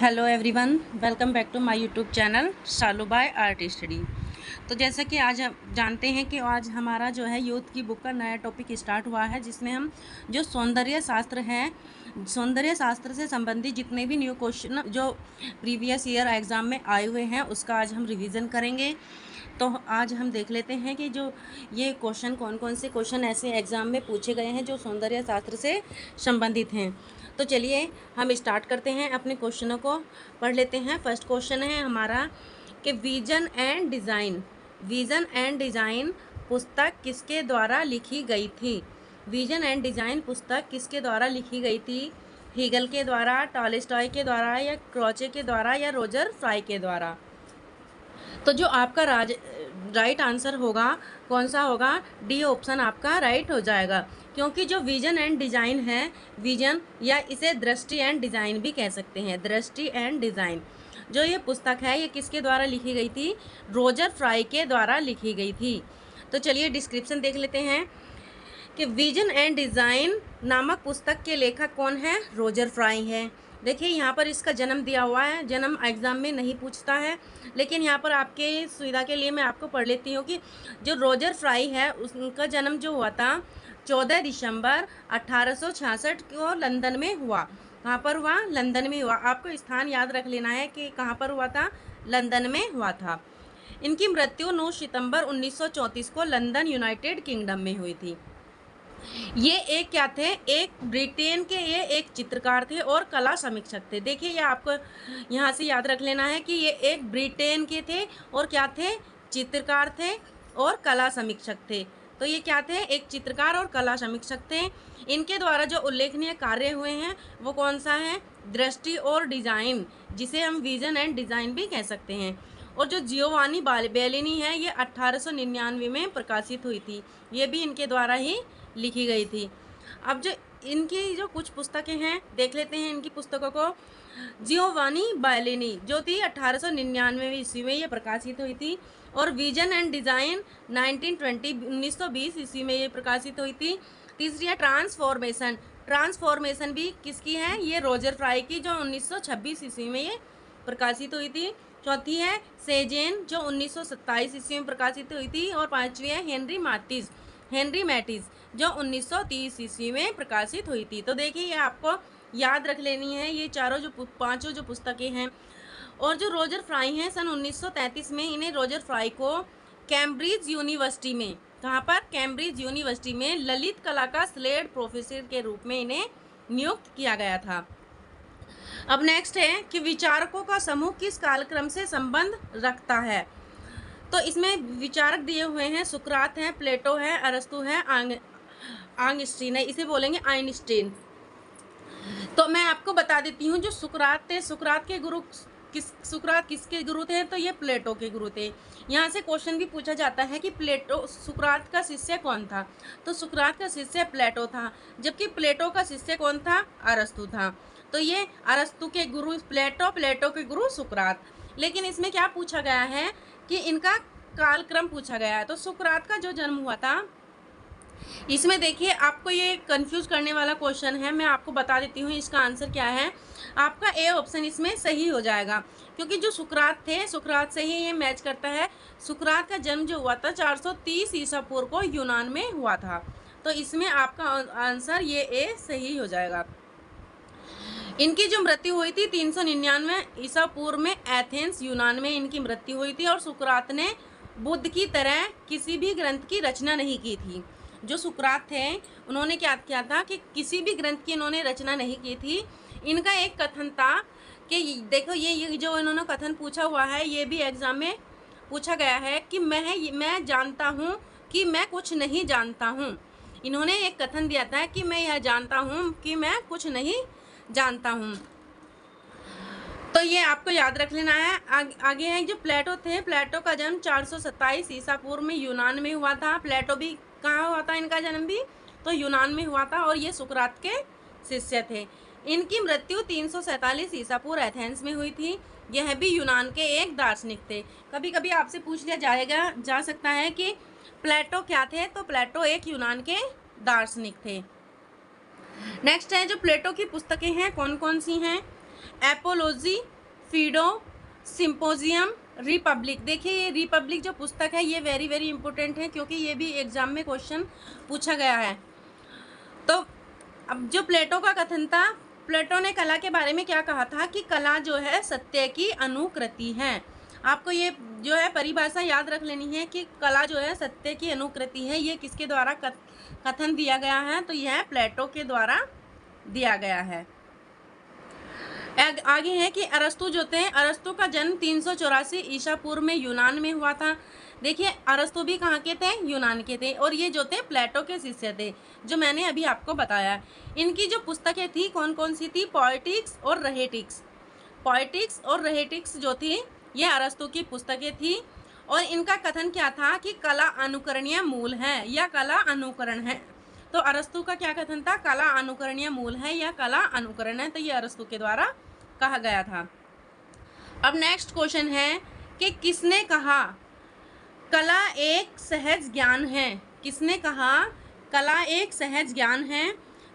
Hello everyone, welcome back to my YouTube channel Shalu by art study. तो जैसा कि आज हम जानते हैं कि आज हमारा जो है यूथ की बुक का नया टॉपिक स्टार्ट हुआ है, जिसमें हम जो सौंदर्य शास्त्र है, सौंदर्य शास्त्र से संबंधित जितने भी न्यू क्वेश्चन जो प्रीवियस ईयर एग्ज़ाम में आए हुए हैं उसका आज हम रिवीजन करेंगे। तो आज हम देख लेते हैं कि जो ये क्वेश्चन कौन कौन से क्वेश्चन ऐसे एग्ज़ाम में पूछे गए हैं जो सौंदर्य शास्त्र से संबंधित हैं। तो चलिए हम स्टार्ट करते हैं, अपने क्वेश्चनों को पढ़ लेते हैं। फर्स्ट क्वेश्चन है हमारा कि विज़न एंड डिज़ाइन पुस्तक किसके द्वारा लिखी गई थी। विज़न एंड डिज़ाइन पुस्तक किसके द्वारा लिखी गई थी? हीगल के द्वारा, टॉलस्टॉय के द्वारा, या क्रोचे के द्वारा, या रोजर फ्राई के द्वारा। तो जो आपका राइट आंसर होगा कौन सा होगा? डी ऑप्शन आपका राइट हो जाएगा, क्योंकि जो विजन एंड डिज़ाइन है, विजन या इसे दृष्टि एंड डिज़ाइन भी कह सकते हैं, दृष्टि एंड डिज़ाइन, जो ये पुस्तक है ये किसके द्वारा लिखी गई थी? रोजर फ्राई के द्वारा लिखी गई थी। तो चलिए डिस्क्रिप्शन देख लेते हैं कि विजन एंड डिज़ाइन नामक पुस्तक के लेखक कौन है? रोजर फ्राई है। देखिए यहाँ पर इसका जन्म दिया हुआ है, जन्म एग्ज़ाम में नहीं पूछता है, लेकिन यहाँ पर आपके सुविधा के लिए मैं आपको पढ़ लेती हूँ कि जो रोजर फ्राई है उनका जन्म जो हुआ था 14 दिसंबर 1866 को लंदन में हुआ। कहाँ पर हुआ? लंदन में हुआ। आपको स्थान याद रख लेना है कि कहाँ पर हुआ था, लंदन में हुआ था। इनकी मृत्यु 9 सितंबर 1934 को लंदन यूनाइटेड किंगडम में हुई थी। ये एक क्या थे? एक ब्रिटेन के ये एक चित्रकार थे और कला समीक्षक थे। देखिए ये आपको यहाँ से याद रख लेना है कि ये एक ब्रिटेन के थे और क्या थे? चित्रकार थे और कला समीक्षक थे। तो ये क्या थे? एक चित्रकार और कला समीक्षक थे। इनके द्वारा जो उल्लेखनीय कार्य हुए हैं वो कौन सा है? दृष्टि और डिज़ाइन, जिसे हम विजन एंड डिज़ाइन भी कह सकते हैं। और जो जियोवानी बेलिनी है ये 1899 में प्रकाशित हुई थी, ये भी इनके द्वारा ही लिखी गई थी। अब जो इनकी जो कुछ पुस्तकें हैं देख लेते हैं इनकी पुस्तकों को। जियोवानी बेलिनी जो थी 1899 ईस्वी में ये प्रकाशित हुई थी, और विजन एंड डिज़ाइन 1920 ईस्वी में ये प्रकाशित हुई थी। तीसरी है ट्रांसफॉर्मेशन भी किसकी है? ये रोजर फ्राई की, जो 1926 ईस्वी में ये प्रकाशित हुई थी। चौथी है सेजेन जो 1927 ईस्वी में प्रकाशित हुई थी, और पांचवी है हेनरी मैटिस जो 1930 ईस्वी में प्रकाशित हुई थी। तो देखिए ये आपको याद रख लेनी है, ये पांचों जो पुस्तकें हैं। और जो रोजर फ्राई हैं सन 1933 में इन्हें रोजर फ्राई को कैम्ब्रिज यूनिवर्सिटी में, कहाँ पर? कैम्ब्रिज यूनिवर्सिटी में ललित कला का स्लेड प्रोफेसर के रूप में इन्हें नियुक्त किया गया था। अब नेक्स्ट है कि विचारकों का समूह किस कालक्रम से संबंध रखता है। तो इसमें विचारक दिए हुए हैं, सुकरात है, प्लेटो है, अरस्तु है, आंगस्टीन है, इसे बोलेंगे आइंस्टीन। तो मैं आपको बता देती हूँ जो सुकरात थे, सुकरात किसके गुरु थे? तो ये प्लेटो के गुरु थे। यहाँ से क्वेश्चन भी पूछा जाता है कि सुकरात का शिष्य कौन था? तो सुकरात का शिष्य प्लेटो था, जबकि प्लेटो का शिष्य कौन था? अरस्तु था। तो ये अरस्तु के गुरु प्लेटो के गुरु सुकरात। लेकिन इसमें क्या पूछा गया है कि इनका कालक्रम पूछा गया है। तो सुकरात का जो जन्म हुआ था, इसमें देखिए आपको ये कंफ्यूज करने वाला क्वेश्चन है, मैं आपको बता देती हूँ इसका आंसर क्या है। आपका ए ऑप्शन इसमें सही हो जाएगा, क्योंकि जो सुकरात थे, सुकरात से ही ये मैच करता है। सुकरात का जन्म जो हुआ था 430 ईसा पूर्व को यूनान में हुआ था। तो इसमें आपका आंसर ये ए सही हो जाएगा। इनकी जो मृत्यु हुई थी 399 ईसा पूर्व में एथेंस यूनान में इनकी मृत्यु हुई थी। और सुकरात ने बुद्ध की तरह किसी भी ग्रंथ की रचना नहीं की थी। जो सुकरात थे उन्होंने क्या किया था कि किसी भी ग्रंथ की इन्होंने रचना नहीं की थी। इनका एक कथन था कि देखो ये जो इन्होंने कथन पूछा हुआ है, ये भी एग्जाम में पूछा गया है कि मैं जानता हूँ कि मैं कुछ नहीं जानता हूँ। इन्होंने एक कथन दिया था कि मैं यह जानता हूँ कि मैं कुछ नहीं जानता हूँ। तो ये आपको याद रख लेना है। आगे है जो प्लेटो थे, प्लेटो का जन्म 427 ईसा पूर्व में यूनान में हुआ था। प्लेटो भी कहाँ हुआ था? इनका जन्म भी तो यूनान में हुआ था, और ये सुकरात के शिष्य थे। इनकी मृत्यु 347 ईसा पूर्व एथेंस में हुई थी। यह भी यूनान के एक दार्शनिक थे। कभी कभी आपसे पूछ लिया जा सकता है कि प्लेटो क्या थे? तो प्लेटो एक यूनान के दार्शनिक थे। नेक्स्ट है जो प्लेटो की पुस्तकें हैं कौन कौन सी हैं? Apiology FIDO, symposium, Republic. देखिए ये रिपब्लिक जो पुस्तक है ये वेरी वेरी इंपॉर्टेंट है, क्योंकि ये भी एग्जाम में क्वेश्चन पूछा गया है। तो अब जो प्लेटो का कथन था, प्लेटो ने कला के बारे में क्या कहा था कि कला जो है सत्य की अनुकृति है। आपको ये जो है परिभाषा याद रख लेनी है कि कला जो है सत्य की अनुकृति है। ये किसके द्वारा कथन दिया गया है? तो यह प्लेटो के द्वारा दिया गया है। आगे है कि अरस्तु जो थे, अरस्तु का जन्म 384 ईसा पूर्व में यूनान में हुआ था। देखिए अरस्तु भी कहाँ के थे? यूनान के थे, और ये जो थे प्लेटो के शिष्य थे, जो मैंने अभी आपको बताया। इनकी जो पुस्तकें थी कौन कौन सी थी? पोएटिक्स और रहेटिक्स। पोएटिक्स और रहेटिक्स जो थी ये अरस्तु की पुस्तकें थी, और इनका कथन क्या था कि कला अनुकरणीय मूल है या कला अनुकरण है। तो अरस्तु का क्या कथन था? कला अनुकरणीय मूल है या कला अनुकरण है। तो ये अरस्तु के द्वारा कहा गया था। अब नेक्स्ट क्वेश्चन है कि किसने कहा कला एक सहज ज्ञान है? किसने कहा कला एक सहज ज्ञान है?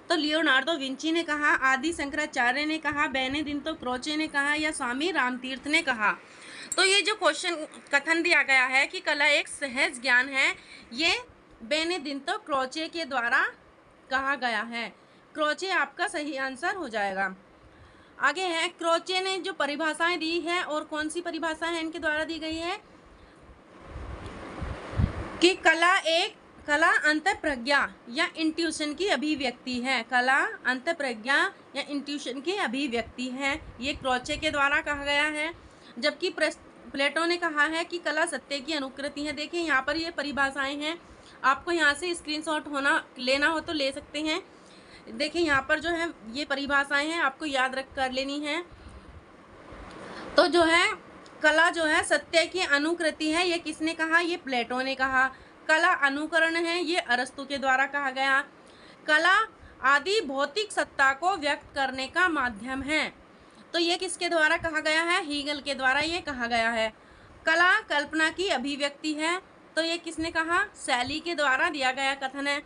तो लियोनार्डो विंची ने कहा, आदि शंकराचार्य ने कहा, बेनेडिक्टो क्रोचे ने कहा, या स्वामी रामतीर्थ ने कहा। तो ये जो क्वेश्चन कथन दिया गया है कि कला एक सहज ज्ञान है, ये बेनेडिक्टो क्रोचे के द्वारा कहा गया है। क्रोचे आपका सही आंसर हो जाएगा। आगे है क्रोचे ने जो परिभाषाएं दी है, और कौन सी परिभाषा है इनके द्वारा दी गई है कि कला अंतःप्रज्ञा या इंट्यूशन की अभिव्यक्ति है। कला अंतःप्रज्ञा या इंट्यूशन की अभिव्यक्ति है, ये क्रोचे के द्वारा कहा गया है। जबकि प्लेटो ने कहा है कि कला सत्य की अनुकृति है। देखिए यहाँ पर ये परिभाषाएं हैं, आपको यहाँ से स्क्रीनशॉट लेना हो तो ले सकते हैं। देखिए यहाँ पर जो है ये परिभाषाएं हैं, आपको याद रख कर लेनी है। तो जो है कला जो है सत्य की अनुकृति है, ये किसने कहा? ये प्लेटो ने कहा। कला अनुकरण है, ये अरस्तु के द्वारा कहा गया। कला आदि भौतिक सत्ता को व्यक्त करने का माध्यम है, तो ये किसके द्वारा कहा गया है? हीगल के द्वारा ये कहा गया है। कला कल्पना की अभिव्यक्ति है, तो ये किसने कहा? शैली के द्वारा दिया गया कथन है।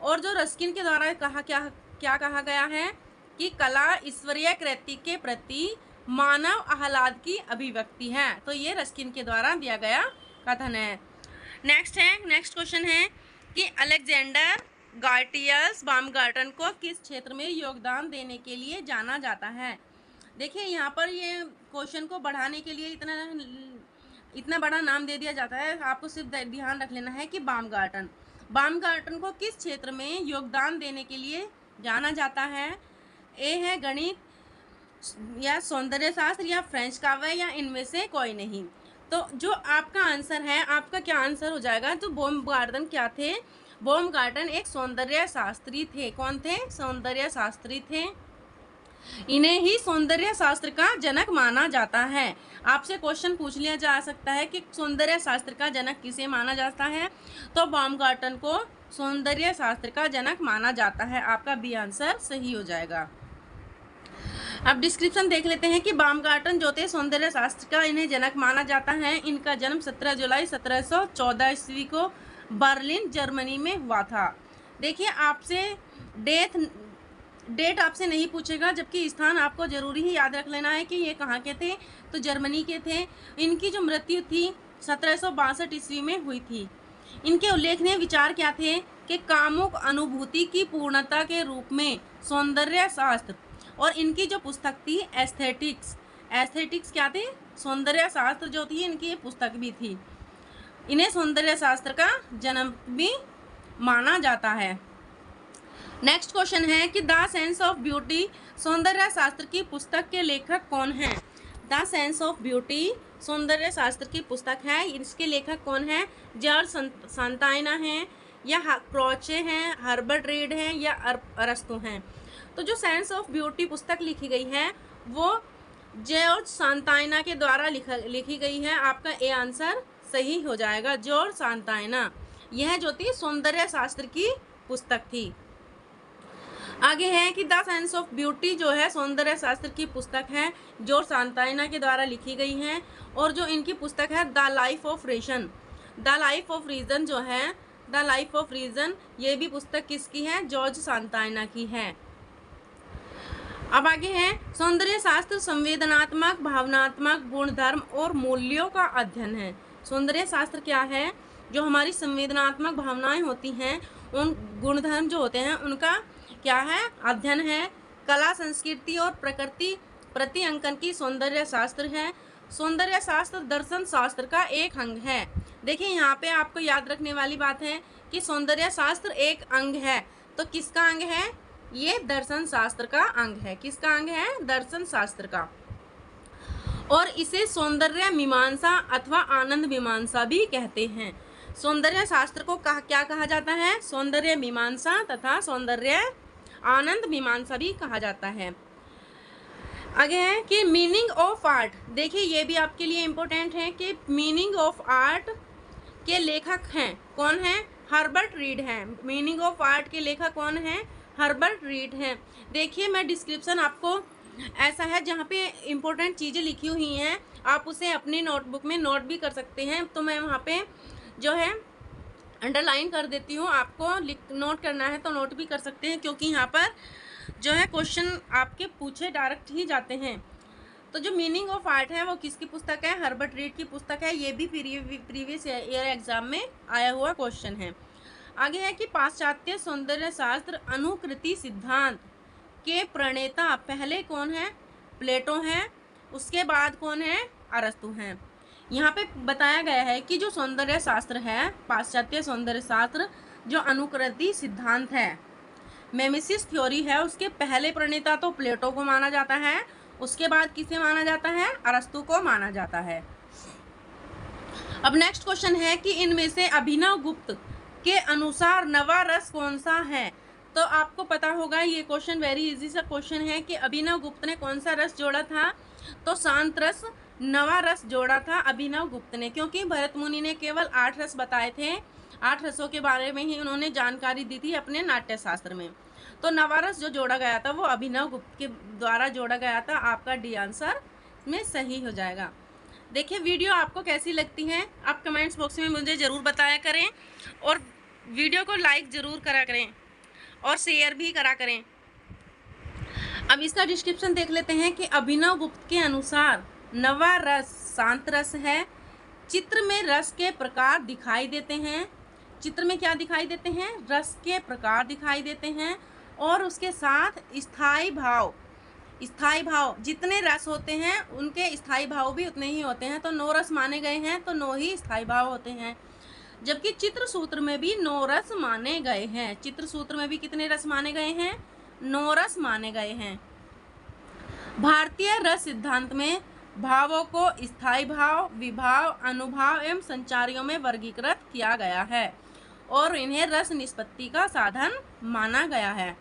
और जो रस्किन के द्वारा कहा क्या कहा गया है कि कला ईश्वरीय कृति के प्रति मानव आह्लाद की अभिव्यक्ति है, तो ये रस्किन के द्वारा दिया गया कथन है। नेक्स्ट क्वेश्चन है कि अलेक्जेंडर गार्टियस बामगार्टन को किस क्षेत्र में योगदान देने के लिए जाना जाता है? देखिए यहाँ पर ये क्वेश्चन को बढ़ाने के लिए इतना बड़ा नाम दे दिया जाता है। आपको सिर्फ ध्यान रख लेना है कि बामगार्टन को किस क्षेत्र में योगदान देने के लिए जाना जाता है? ए है गणित या सौंदर्य शास्त्र या फ्रेंच काव्य या इनमें से कोई नहीं। तो जो आपका आंसर है, आपका क्या आंसर हो जाएगा? तो बामगार्टन क्या थे? बामगार्टन एक सौंदर्य शास्त्री थे। कौन थे? सौंदर्य शास्त्री थे। इन्हें ही सौंदर्य शास्त्र का जनक माना जाता है। आपसे क्वेश्चन पूछ लिया जा सकता है कि सौंदर्य शास्त्र का जनक किसे माना जाता है? तो बामगार्टन को सौंदर्य शास्त्र का जनक माना जाता है। आपका बी आंसर सही हो जाएगा। अब डिस्क्रिप्शन देख लेते हैं कि बामगार्टन जो थे सौंदर्य शास्त्र का इन्हें जनक माना जाता है। इनका जन्म 17 जुलाई 1714 ईस्वी को बर्लिन जर्मनी में हुआ था। देखिए आपसे डेट आपसे नहीं पूछेगा, जबकि स्थान आपको जरूरी ही याद रख लेना है कि ये कहाँ के थे, तो जर्मनी के थे। इनकी जो मृत्यु थी 1762 ईस्वी में हुई थी। इनके उल्लेखनीय विचार क्या थे कि कामुक अनुभूति की पूर्णता के रूप में सौंदर्य शास्त्र, और इनकी जो पुस्तक थी एस्थेटिक्स क्या थे? सौंदर्य शास्त्र जो थी, इनकी ये पुस्तक भी थी। इन्हें सौंदर्य शास्त्र का जन्म भी माना जाता है। नेक्स्ट क्वेश्चन है कि द सेंस ऑफ ब्यूटी सौंदर्य शास्त्र की पुस्तक के लेखक कौन हैं? द सेंस ऑफ ब्यूटी सौंदर्य शास्त्र की पुस्तक है, इसके लेखक कौन है? जॉर्ज सांताइना हैं, या क्रोचे हैं, हर्बर्ट रीड हैं, या अरस्तु हैं। तो जो सेंस ऑफ ब्यूटी पुस्तक लिखी गई है वो जॉर्ज सांताइना के द्वारा लिखी गई है। आपका ए आंसर सही हो जाएगा, जॉर्ज सांताइना। यह जो थी सौंदर्य शास्त्र की पुस्तक थी। आगे है कि द सेंस ऑफ ब्यूटी जो है सौंदर्य शास्त्र की पुस्तक है, जॉर्ज सांताइना के द्वारा लिखी गई है। और जो इनकी पुस्तक है द लाइफ ऑफ रीजन जो है, द लाइफ ऑफ रीजन, ये भी पुस्तक किसकी है? जॉर्ज सांताइना की है। अब आगे है सौंदर्य शास्त्र संवेदनात्मक, भावनात्मक गुणधर्म और मूल्यों का अध्ययन है। सौंदर्य शास्त्र क्या है? जो हमारी संवेदनात्मक भावनाएं होती हैं, उन गुणधर्म जो होते हैं उनका क्या है? अध्ययन है। कला, संस्कृति और प्रकृति प्रति अंकन की सौंदर्य शास्त्र है। सौंदर्य शास्त्र दर्शन शास्त्र का एक अंग है। देखिए यहाँ पे आपको याद रखने वाली बात है कि सौंदर्य शास्त्र एक अंग है, तो किसका अंग है? ये दर्शन शास्त्र का अंग है। किसका अंग है? दर्शन शास्त्र का। और इसे सौंदर्य मीमांसा अथवा आनंद मीमांसा भी कहते हैं। सौंदर्य शास्त्र को क्या कहा जाता है? सौंदर्य मीमांसा तथा सौंदर्य आनंद मीमांसा भी कहा जाता है। आगे है कि मीनिंग ऑफ आर्ट। देखिए ये भी आपके लिए इम्पोर्टेंट है कि मीनिंग ऑफ आर्ट के लेखक हैं कौन है? हर्बर्ट रीड हैं। मीनिंग ऑफ आर्ट के लेखक कौन है? हर्बर्ट रीड हैं। देखिए मैं डिस्क्रिप्शन आपको ऐसा है जहाँ पे इम्पोर्टेंट चीज़ें लिखी हुई हैं, आप उसे अपनी नोटबुक में नोट भी कर सकते हैं। तो मैं वहाँ पे जो है अंडरलाइन कर देती हूँ, आपको नोट करना है तो नोट भी कर सकते हैं, क्योंकि यहाँ पर जो है क्वेश्चन आपके पूछे डायरेक्ट ही जाते हैं। तो जो मीनिंग ऑफ आर्ट है वो किसकी पुस्तक है? हर्बर्ट रीड की पुस्तक है। ये भी प्रीवियस ईयर एग्जाम में आया हुआ क्वेश्चन है। आगे है कि पाश्चात्य सौंदर्य शास्त्र अनुकृति सिद्धांत के प्रणेता पहले कौन है? प्लेटो हैं। उसके बाद कौन है? अरस्तु हैं। यहाँ पे बताया गया है कि जो सौंदर्य शास्त्र है, पाश्चात्य सौंदर्य शास्त्र जो अनुकृति सिद्धांत है, मेमिसिस थ्योरी है, उसके पहले प्रणेता तो प्लेटो को माना जाता है। उसके बाद किसे माना जाता है? अरस्तु को माना जाता है। अब नेक्स्ट क्वेश्चन है कि इनमें से अभिनव गुप्त के अनुसार नवा रस कौन सा है? तो आपको पता होगा ये क्वेश्चन वेरी इजी सा क्वेश्चन है कि अभिनव गुप्त ने कौन सा रस जोड़ा था? तो शांत रस, नवा रस जोड़ा था अभिनव गुप्त ने, क्योंकि भरत मुनि ने केवल 8 रस बताए थे। 8 रसों के बारे में ही उन्होंने जानकारी दी थी अपने नाट्य शास्त्र में। तो नवा रस जो जोड़ा गया था वो अभिनव गुप्त के द्वारा जोड़ा गया था। आपका डी आंसर में सही हो जाएगा। देखिए वीडियो आपको कैसी लगती है आप कमेंट्स बॉक्स में मुझे ज़रूर बताया करें, और वीडियो को लाइक ज़रूर करा करें और शेयर भी करा करें। अब इसका डिस्क्रिप्शन देख लेते हैं कि अभिनव गुप्त के अनुसार नवा रस शांत रस है। चित्र में रस के प्रकार दिखाई देते हैं। चित्र में क्या दिखाई देते हैं? रस के प्रकार दिखाई देते हैं। और उसके साथ स्थायी भाव, स्थायी भाव जितने रस होते हैं उनके स्थायी भाव भी उतने ही होते हैं। तो 9 रस माने गए हैं, तो 9 ही स्थायी भाव होते हैं। जबकि चित्र सूत्र में भी 9 रस माने गए हैं। चित्र सूत्र में भी कितने रस माने गए हैं? 9 रस माने गए हैं। भारतीय रस सिद्धांत में भावों को स्थायी भाव, विभाव, अनुभाव एवं संचारियों में वर्गीकृत किया गया है और इन्हें रस निष्पत्ति का साधन माना गया है।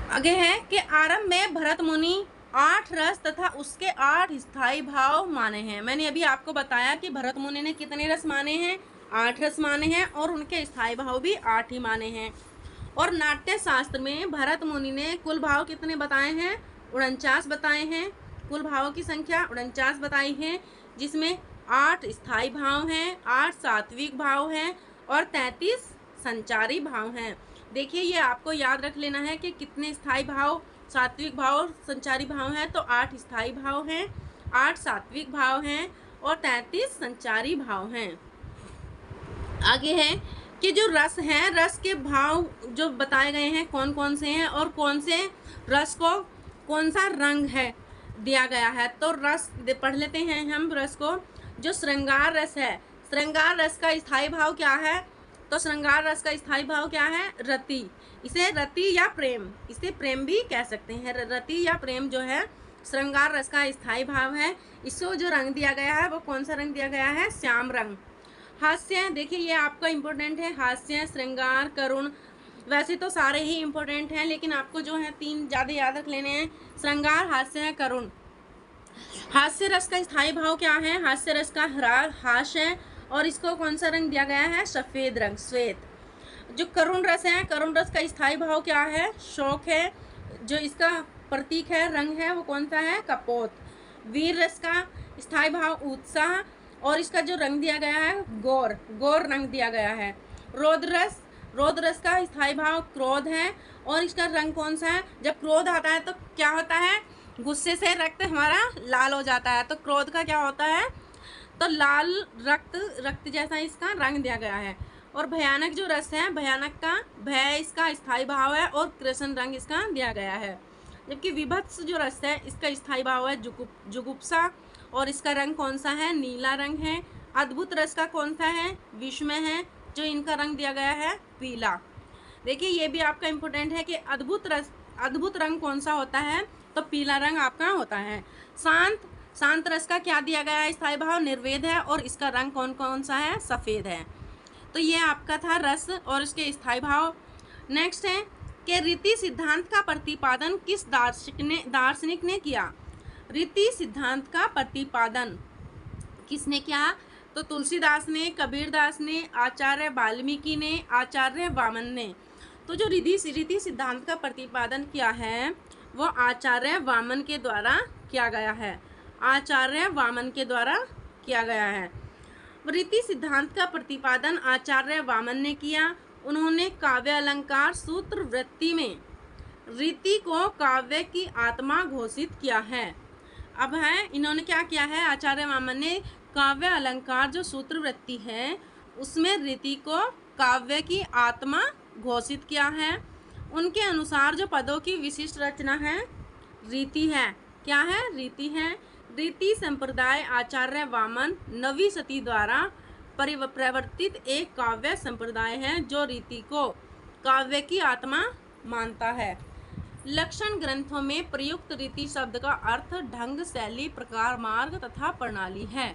आगे है कि आरंभ में भरत मुनि 8 रस तथा उसके 8 स्थायी भाव माने हैं। मैंने अभी आपको बताया कि भरत मुनि ने कितने रस माने हैं? 8 रस माने हैं, और उनके स्थायी भाव भी 8 ही माने हैं। और नाट्य शास्त्र में भरत मुनि ने कुल भाव कितने बताए हैं? 49 बताए हैं। कुल भावों की संख्या 49 बताई है, जिसमें 8 स्थायी भाव हैं, 8 सात्विक भाव हैं और 33 संचारी भाव हैं। देखिए ये आपको याद रख लेना है कि कितने स्थायी भाव, सात्विक भाव, संचारी भाव हैं। तो 8 स्थायी भाव हैं, 8 सात्विक भाव हैं और 33 संचारी भाव हैं। आगे है कि जो रस हैं, रस के भाव जो बताए गए हैं कौन कौन से हैं और कौन से रस को कौन सा रंग है दिया गया है। तो रस पढ़ लेते हैं हम रस को। जो श्रृंगार रस है, श्रृंगार रस का स्थायी भाव क्या है? तो श्रृंगार रस का स्थायी भाव क्या है? रति। इसे रति या प्रेम, इसे प्रेम भी कह सकते हैं। रति या प्रेम जो है श्रृंगार रस का स्थायी भाव है। इसको जो रंग दिया गया है वो कौन सा रंग दिया गया है? श्याम रंग। हास्य, देखिए ये आपका इम्पोर्टेंट है। हास्य, श्रृंगार, करुण, वैसे तो सारे ही इम्पोर्टेंट हैं, लेकिन आपको जो है 3 ज़्यादा याद रख लेने हैं। श्रृंगार, हास्य है, करुण। हास्य रस का स्थायी भाव क्या है? हास्य रस का हास है, और इसको कौन सा रंग दिया गया है? सफ़ेद रंग, श्वेत। जो करुण रस है, करुण रस का स्थायी भाव क्या है? शोक है। जो इसका प्रतीक है, रंग है, वो कौन सा है? कपोत। वीर रस का स्थायी भाव उत्साह, और इसका जो रंग दिया गया है गौर, गौर रंग दिया गया है। रौद्र रस, रोध रस का स्थायी भाव क्रोध है और इसका रंग कौन सा है? जब क्रोध आता है तो क्या होता है? गुस्से से रक्त हमारा लाल हो जाता है, तो क्रोध का क्या होता है? तो लाल रक्त जैसा इसका रंग दिया गया है। और भयानक जो रस है, भयानक का भय इसका स्थायी भाव है और कृष्ण रंग इसका दिया गया है। जबकि विभत्स जो रस है इसका स्थायी भाव है जुगुप्सा और इसका रंग कौन सा है? नीला रंग है। अद्भुत रस का कौन सा है? विस्मय है, जो इनका रंग दिया गया है पीला। देखिए ये भी आपका इम्पोर्टेंट है कि अद्भुत रंग कौन सा होता है? तो पीला रंग आपका होता है। शांत रस का क्या दिया गया है? स्थायी भाव निर्वेद है और इसका रंग कौन सा है? सफ़ेद है। तो ये आपका था रस और इसके स्थायी भाव। नेक्स्ट है कि रीति सिद्धांत का प्रतिपादन किस दार्शनिक ने किया? रीति सिद्धांत का प्रतिपादन किसने किया? तो तुलसीदास ने, कबीरदास ने, आचार्य वाल्मीकि ने, आचार्य वामन ने। तो जो रीति सिद्धांत का प्रतिपादन किया है वो आचार्य वामन के द्वारा किया गया है। आचार्य वामन के द्वारा किया गया है। रीति सिद्धांत का प्रतिपादन आचार्य वामन ने किया। उन्होंने काव्य अलंकार सूत्र वृत्ति में रीति को काव्य की आत्मा घोषित किया है। अब है इन्होंने क्या किया है? आचार्य वामन ने काव्य अलंकार जो सूत्र वृत्ति है उसमें रीति को काव्य की आत्मा घोषित किया है। उनके अनुसार जो पदों की विशिष्ट रचना है रीति है। क्या है? रीति है। रीति संप्रदाय आचार्य वामन नवी सती द्वारा परिवर्तित एक काव्य संप्रदाय है जो रीति को काव्य की आत्मा मानता है। लक्षण ग्रंथों में प्रयुक्त रीति शब्द का अर्थ ढंग, शैली, प्रकार, मार्ग तथा प्रणाली है।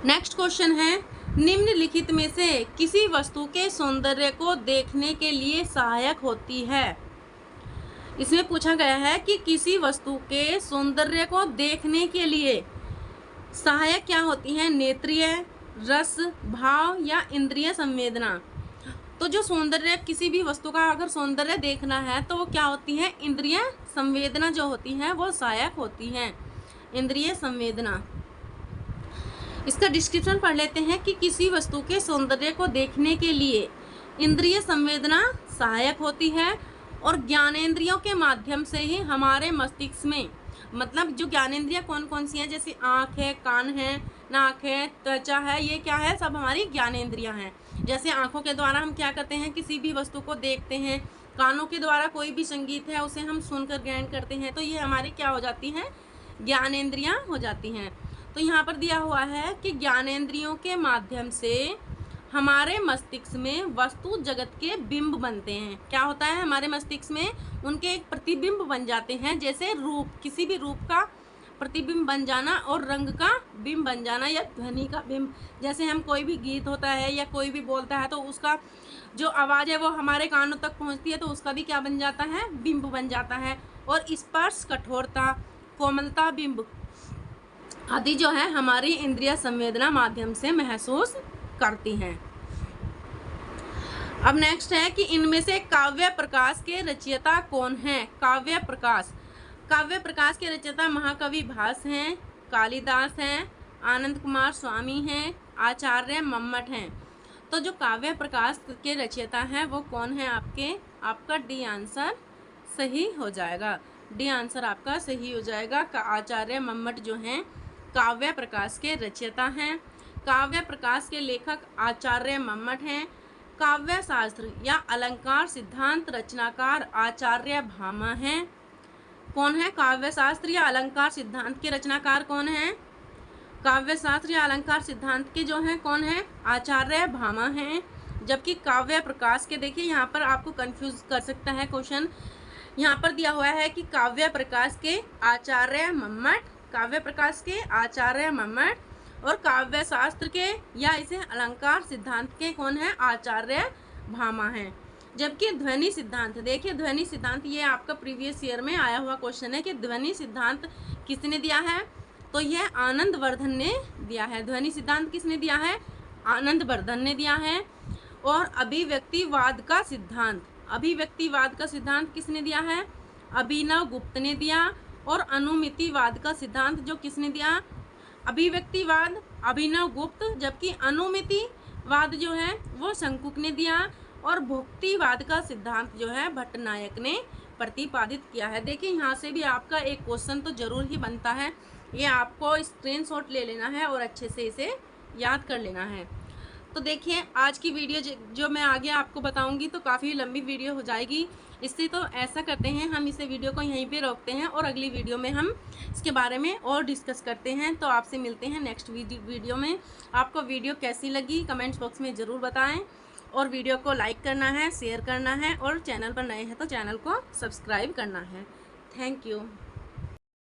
नेक्स्ट क्वेश्चन है निम्नलिखित में से किसी वस्तु के सौंदर्य को देखने के लिए सहायक होती है? इसमें पूछा गया है कि किसी वस्तु के सौंदर्य को देखने के लिए सहायक क्या होती है? नेत्रिय, रस, भाव या इंद्रिय संवेदना। तो जो सौंदर्य, किसी भी वस्तु का अगर सौंदर्य देखना है तो वो क्या होती है? इंद्रिय संवेदना जो होती है वो सहायक होती है। इंद्रिय संवेदना। इसका डिस्क्रिप्शन पढ़ लेते हैं कि किसी वस्तु के सौंदर्य को देखने के लिए इंद्रिय संवेदना सहायक होती है और ज्ञानेंद्रियों के माध्यम से ही हमारे मस्तिष्क में, मतलब जो ज्ञानेंद्रियाँ कौन कौन सी हैं? जैसे आँख है, कान है, नाक है, त्वचा है, ये क्या है? सब हमारी ज्ञानेंद्रियाँ हैं। जैसे आँखों के द्वारा हम क्या करते हैं? किसी भी वस्तु को देखते हैं। कानों के द्वारा कोई भी संगीत है उसे हम सुनकर ग्रहण करते हैं। तो ये हमारी क्या हो जाती हैं? ज्ञानेंद्रियाँ हो जाती हैं। तो यहाँ पर दिया हुआ है कि ज्ञानेंद्रियों के माध्यम से हमारे मस्तिष्क में वस्तु जगत के बिंब बनते हैं। क्या होता है? हमारे मस्तिष्क में उनके एक प्रतिबिंब बन जाते हैं। जैसे रूप, किसी भी रूप का प्रतिबिंब बन जाना और रंग का बिंब बन जाना या ध्वनि का बिंब। जैसे हम कोई भी गीत होता है या कोई भी बोलता है तो उसका जो आवाज़ है वो हमारे कानों तक पहुंचती है तो उसका भी क्या बन जाता है? बिंब बन जाता है। और स्पर्श, कठोरता, कोमलता, बिंब आदि जो है हमारी इंद्रिय संवेदना माध्यम से महसूस करती हैं। अब नेक्स्ट है कि इनमें से काव्य प्रकाश के रचयिता कौन हैं? काव्य प्रकाश के रचयिता महाकवि भास हैं, कालिदास हैं, आनंद कुमार स्वामी हैं, आचार्य मम्मट हैं। तो जो काव्य प्रकाश के रचयिता हैं वो कौन है आपका डी आंसर सही हो जाएगा। डी आंसर आपका सही हो जाएगा। आचार्य मम्मट जो हैं काव्य प्रकाश के रचयिता हैं। काव्य प्रकाश के लेखक आचार्य मम्मट हैं। काव्य शास्त्र या अलंकार सिद्धांत रचनाकार आचार्य भामा हैं। कौन है? काव्य शास्त्र या अलंकार सिद्धांत के रचनाकार कौन है? काव्य शास्त्र या अलंकार सिद्धांत के जो हैं कौन है? आचार्य भामा हैं। जबकि काव्य प्रकाश के, देखिए यहाँ पर आपको कंफ्यूज कर सकता है क्वेश्चन। यहाँ पर दिया हुआ है कि काव्य प्रकाश के आचार्य मम्मट, काव्य प्रकाश के आचार्य मम्मट और काव्य शास्त्र के या इसे अलंकार सिद्धांत के कौन है? आचार्य भामा हैं। जबकि ध्वनि सिद्धांत, देखिए ध्वनि सिद्धांत ये आपका प्रीवियस ईयर में आया हुआ क्वेश्चन है कि ध्वनि सिद्धांत किसने दिया है? तो यह आनंदवर्धन ने दिया है। ध्वनि सिद्धांत किसने दिया है? आनंदवर्धन ने दिया है। और अभिव्यक्तिवाद का सिद्धांत किसने दिया है? अभिनव गुप्त ने दिया। और अनुमितिवाद का सिद्धांत जो किसने दिया? अभिव्यक्तिवाद अभिनव गुप्त, जबकि अनुमितिवाद जो है वो शंकुक ने दिया। और भुक्तिवाद का सिद्धांत जो है भट्टनायक ने प्रतिपादित किया है। देखिए यहाँ से भी आपका एक क्वेश्चन तो जरूर ही बनता है, ये आपको स्क्रीनशॉट ले लेना है और अच्छे से इसे याद कर लेना है। तो देखिए आज की वीडियो जो मैं आगे आपको बताऊंगी तो काफ़ी लंबी वीडियो हो जाएगी, इससे तो ऐसा करते हैं हम इसे वीडियो को यहीं पे रोकते हैं और अगली वीडियो में हम इसके बारे में और डिस्कस करते हैं। तो आपसे मिलते हैं नेक्स्ट वीडियो में। आपको वीडियो कैसी लगी कमेंट्स बॉक्स में ज़रूर बताएं और वीडियो को लाइक करना है, शेयर करना है और चैनल पर नए हैं तो चैनल को सब्सक्राइब करना है। Thank you.